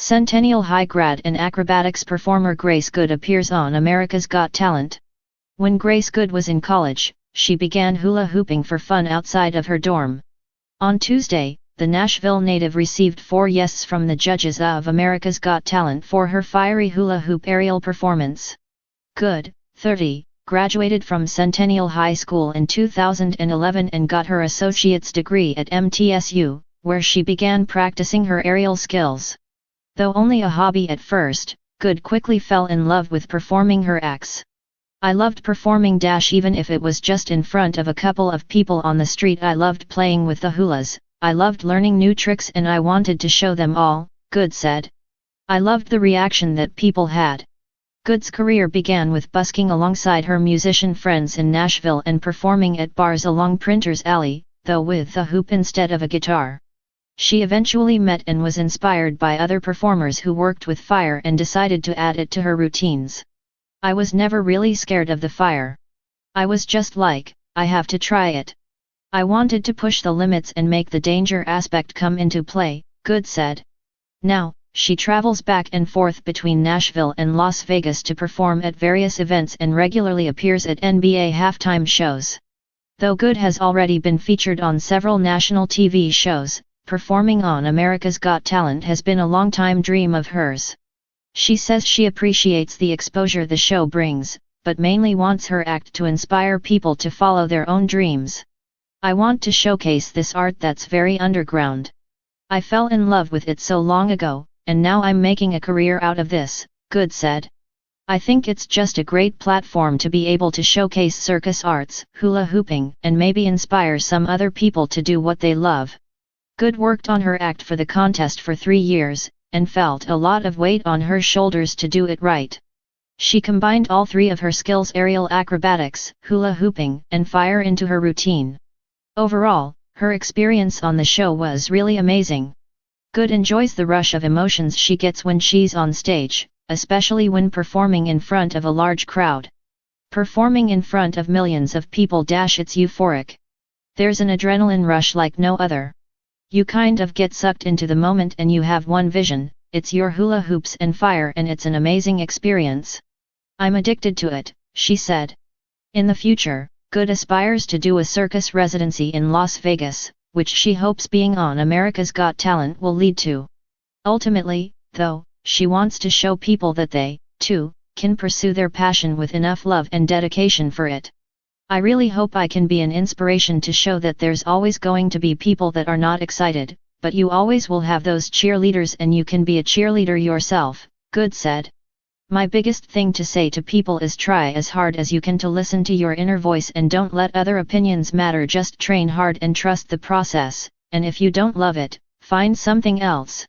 Centennial High grad and acrobatics performer Grace Good appears on America's Got Talent. When Grace Good was in college, she began hula hooping for fun outside of her dorm. On Tuesday, the Nashville native received 4 yeses from the judges of America's Got Talent for her fiery hula hoop aerial performance. Good, 30, graduated from Centennial High School in 2011 and got her associate's degree at MTSU, where she began practicing her aerial skills. Though only a hobby at first, Good quickly fell in love with performing her acts. "I loved performing even if it was just in front of a couple of people on the street. I loved playing with the hulas, I loved learning new tricks and I wanted to show them all," Good said. "I loved the reaction that people had." Good's career began with busking alongside her musician friends in Nashville and performing at bars along Printers Alley, though with a hoop instead of a guitar. She eventually met and was inspired by other performers who worked with fire and decided to add it to her routines. "I was never really scared of the fire. I was just like, I have to try it. I wanted to push the limits and make the danger aspect come into play," Good said. Now, she travels back and forth between Nashville and Las Vegas to perform at various events and regularly appears at NBA halftime shows. Though Good has already been featured on several national TV shows, performing on America's Got Talent has been a long-time dream of hers. She says she appreciates the exposure the show brings, but mainly wants her act to inspire people to follow their own dreams. "I want to showcase this art that's very underground. I fell in love with it so long ago, and now I'm making a career out of this," Good said. "I think it's just a great platform to be able to showcase circus arts, hula hooping, and maybe inspire some other people to do what they love." Good worked on her act for the contest for 3 years, and felt a lot of weight on her shoulders to do it right. She combined all 3 of her skills: aerial acrobatics, hula hooping, and fire into her routine. Overall, her experience on the show was really amazing. Good enjoys the rush of emotions she gets when she's on stage, especially when performing in front of a large crowd. Performing in front of millions of people it's euphoric. There's an adrenaline rush like no other. You kind of get sucked into the moment and you have one vision, it's your hula hoops and fire, and it's an amazing experience. "I'm addicted to it," she said. In the future, Good aspires to do a circus residency in Las Vegas, which she hopes being on America's Got Talent will lead to. Ultimately, though, she wants to show people that they, too, can pursue their passion with enough love and dedication for it. "I really hope I can be an inspiration to show that there's always going to be people that are not excited, but you always will have those cheerleaders and you can be a cheerleader yourself," Good said. "My biggest thing to say to people is try as hard as you can to listen to your inner voice and don't let other opinions matter. Just train hard and trust the process, and if you don't love it, find something else."